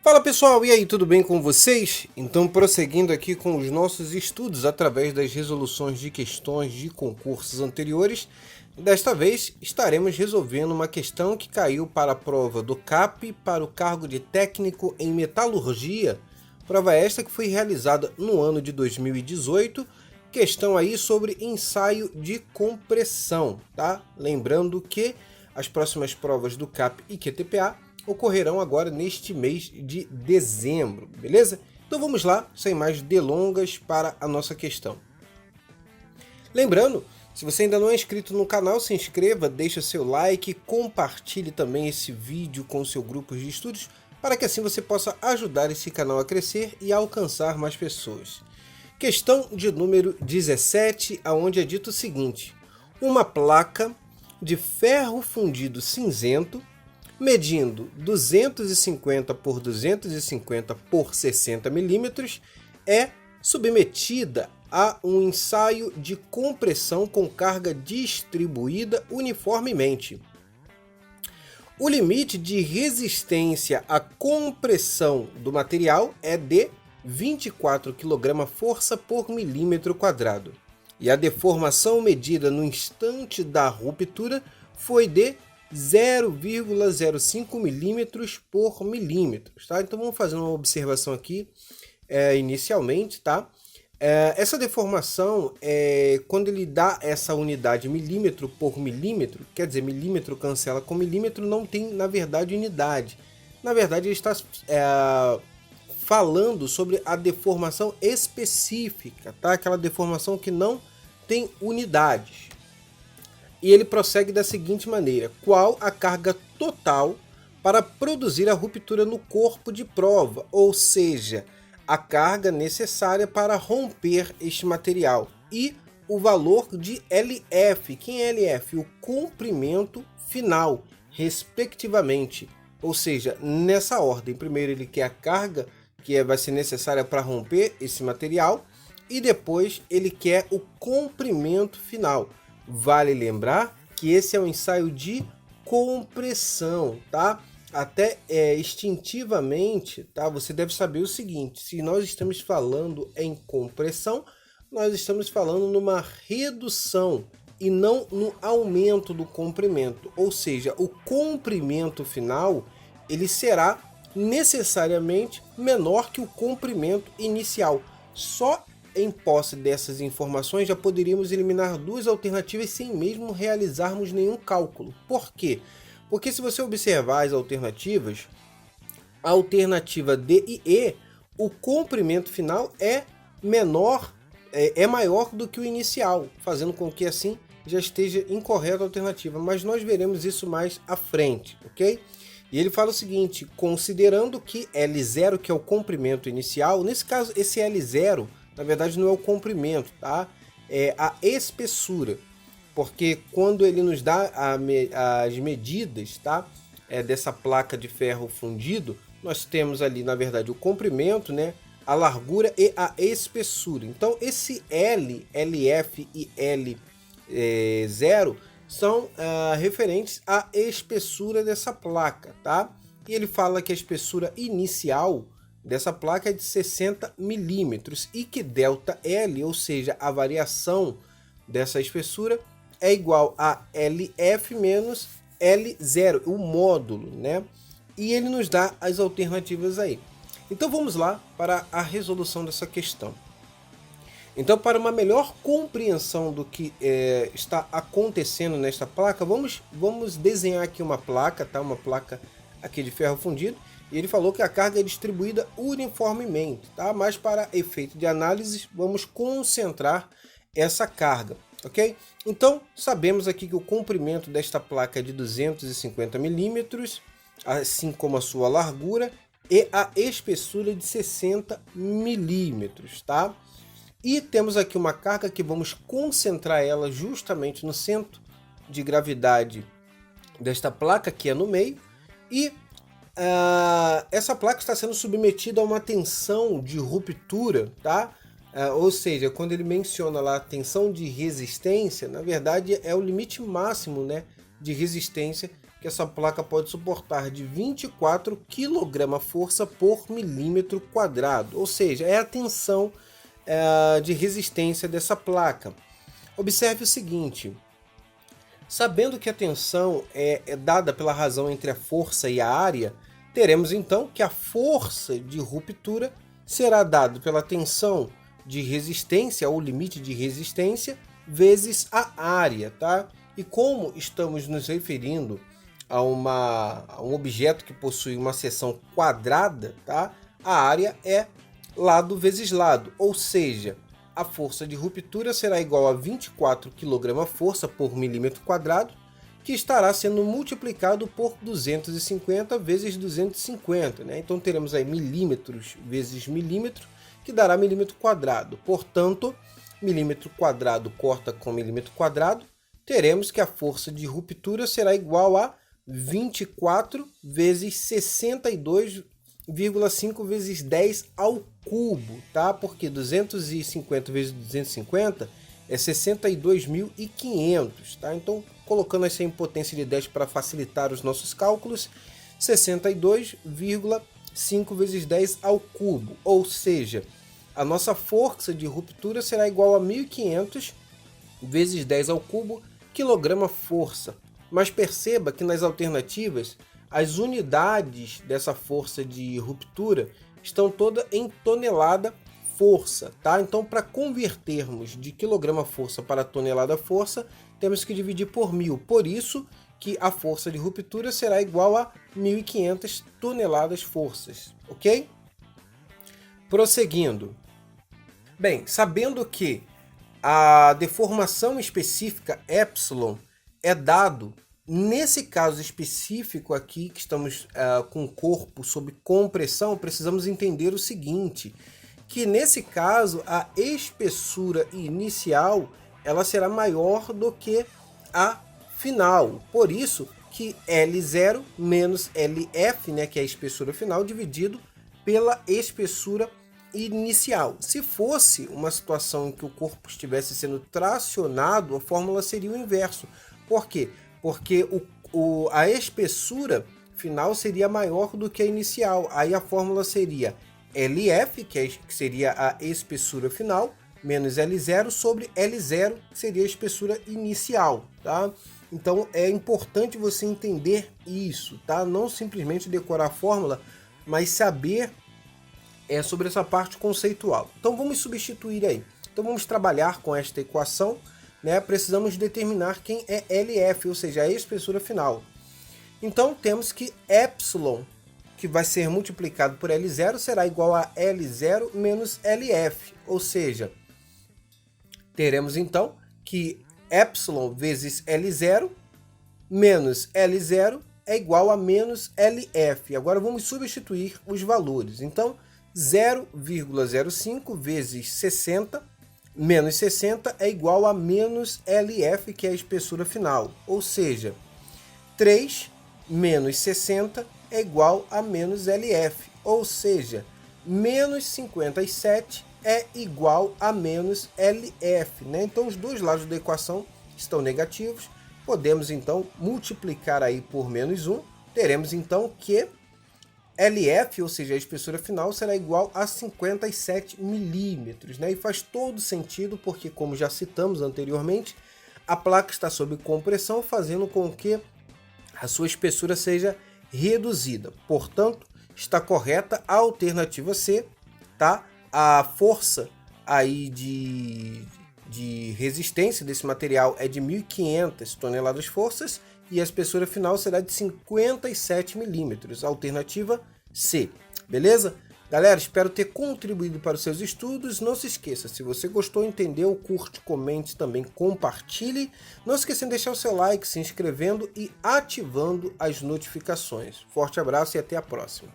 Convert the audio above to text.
Fala pessoal, e aí, tudo bem com vocês? Então, prosseguindo aqui com os nossos estudos através das resoluções de questões de concursos anteriores, desta vez estaremos resolvendo uma questão que caiu para a prova do CAP para o cargo de técnico em metalurgia, prova esta que foi realizada no ano de 2018, questão aí sobre ensaio de compressão, tá? Lembrando que as próximas provas do CAP e QTPA ocorrerão agora neste mês de dezembro, beleza? Então vamos lá, sem mais delongas, para a nossa questão. Lembrando, se você ainda não é inscrito no canal, se inscreva, deixa seu like, compartilhe também esse vídeo com seu grupo de estudos, para que assim você possa ajudar esse canal a crescer e a alcançar mais pessoas. Questão de número 17, onde é dito o seguinte: uma placa de ferro fundido cinzento medindo 250 por 250 por 60 milímetros, é submetida a um ensaio de compressão com carga distribuída uniformemente. O limite de resistência à compressão do material é de 24 kg força por milímetro quadrado, e a deformação medida no instante da ruptura foi de 0,05 milímetros por milímetro, tá? Então vamos fazer uma observação aqui inicialmente, tá? Essa deformação, quando ele dá essa unidade milímetro por milímetro, quer dizer, milímetro cancela com milímetro, não tem, na verdade, unidade. Na verdade, ele está falando sobre a deformação específica, tá? Aquela deformação que não tem unidades. E ele prossegue da seguinte maneira: qual a carga total para produzir a ruptura no corpo de prova, ou seja, a carga necessária para romper este material, e o valor de LF. Quem é LF? O comprimento final, respectivamente. Ou seja, nessa ordem, primeiro ele quer a carga que vai ser necessária para romper esse material, e depois ele quer o comprimento final. Vale lembrar que esse é um ensaio de compressão, tá? Até instintivamente, tá? Você deve saber o seguinte: se nós estamos falando em compressão, nós estamos falando numa redução e não no aumento do comprimento. Ou seja, o comprimento final ele será necessariamente menor que o comprimento inicial. Só em posse dessas informações, já poderíamos eliminar duas alternativas sem mesmo realizarmos nenhum cálculo. Por quê? Porque se você observar as alternativas, a alternativa D e E, o comprimento final é menor, é maior do que o inicial, fazendo com que assim já esteja incorreta a alternativa. Mas nós veremos isso mais à frente, ok? E ele fala o seguinte: considerando que L0, que é o comprimento inicial, nesse caso esse L0 na verdade não é o comprimento, tá? É a espessura, porque quando ele nos dá as medidas, tá? Dessa placa de ferro fundido, nós temos ali, na verdade, o comprimento, né? A largura e a espessura. Então, esse L, LF e L0 são referentes à espessura dessa placa, tá? E ele fala que a espessura inicial dessa placa é de 60 milímetros e que ΔL, ou seja, a variação dessa espessura, é igual a LF menos L0, o módulo, né? E ele nos dá as alternativas aí. Então vamos lá para a resolução dessa questão. Então, para uma melhor compreensão do que está acontecendo nesta placa, vamos desenhar aqui uma placa, tá? Uma placa aqui de ferro fundido. E ele falou que a carga é distribuída uniformemente, tá? Mas para efeito de análise, vamos concentrar essa carga, ok? Então, sabemos aqui que o comprimento desta placa é de 250 milímetros, assim como a sua largura, e a espessura de 60 milímetros, tá? E temos aqui uma carga que vamos concentrar ela justamente no centro de gravidade desta placa, que é no meio, e essa placa está sendo submetida a uma tensão de ruptura, tá? Ou seja, quando ele menciona lá a tensão de resistência, na verdade é o limite máximo, né, de resistência que essa placa pode suportar de 24 kgf por milímetro quadrado, ou seja, é a tensão de resistência dessa placa. Observe o seguinte, sabendo que a tensão é dada pela razão entre a força e a área, teremos então que a força de ruptura será dada pela tensão de resistência, ou limite de resistência, vezes a área, tá? E como estamos nos referindo a um objeto que possui uma seção quadrada, tá? A área é lado vezes lado, ou seja, a força de ruptura será igual a 24 kgf por milímetro quadrado, que estará sendo multiplicado por 250 vezes 250, né? Então teremos aí milímetros vezes milímetro, que dará milímetro quadrado. Portanto, milímetro quadrado corta com milímetro quadrado, teremos que a força de ruptura será igual a 24 vezes 62,5 vezes 10 ao cubo, tá? Porque 250 vezes 250 é 62.500, tá? Então, colocando essa em potência de 10 para facilitar os nossos cálculos, 62,5 vezes 10 ao cubo, ou seja, a nossa força de ruptura será igual a 1.500 vezes 10 ao cubo quilograma-força. Mas perceba que nas alternativas, as unidades dessa força de ruptura estão todas em tonelada-força, tá? Então, para convertermos de quilograma-força para tonelada-força, temos que dividir por 1.000. Por isso que a força de ruptura será igual a 1.500 toneladas-forças, ok? Prosseguindo. Bem, sabendo que a deformação específica epsilon é dado, nesse caso específico aqui, que estamos com o corpo sob compressão, precisamos entender o seguinte, que nesse caso a espessura inicial ela será maior do que a final. Por isso que L0 menos LF, né, que é a espessura final, dividido pela espessura inicial. Se fosse uma situação em que o corpo estivesse sendo tracionado, a fórmula seria o inverso. Por quê? Porque a espessura final seria maior do que a inicial. Aí a fórmula seria LF, que seria a espessura final, menos L0 sobre L0, que seria a espessura inicial, tá? Então é importante você entender isso, tá? Não simplesmente decorar a fórmula, mas saber sobre essa parte conceitual. Então vamos substituir aí. Então vamos trabalhar com esta equação, né? Precisamos determinar quem é LF, ou seja, a espessura final. Então temos que epsilon, que vai ser multiplicado por L0, será igual a L0 menos LF, ou seja, teremos então que epsilon vezes L0 menos L0 é igual a menos LF. Agora vamos substituir os valores. Então 0,05 vezes 60 menos 60 é igual a menos LF, que é a espessura final. Ou seja, 3 menos 60 é igual a menos LF. Ou seja, menos 57 é igual a menos LF, né? Então os dois lados da equação estão negativos. Podemos então multiplicar aí por menos 1. Teremos então que LF, ou seja, a espessura final, será igual a 57 milímetros, né? E faz todo sentido porque, como já citamos anteriormente, a placa está sob compressão, fazendo com que a sua espessura seja reduzida. Portanto, está correta a alternativa C, tá? A força aí de resistência desse material é de 1.500 toneladas-forças e a espessura final será de 57 milímetros, alternativa C, beleza? Galera, espero ter contribuído para os seus estudos. Não se esqueça, se você gostou, entendeu, curte, comente, também compartilhe. Não esqueça de deixar o seu like, se inscrevendo e ativando as notificações. Forte abraço e até a próxima.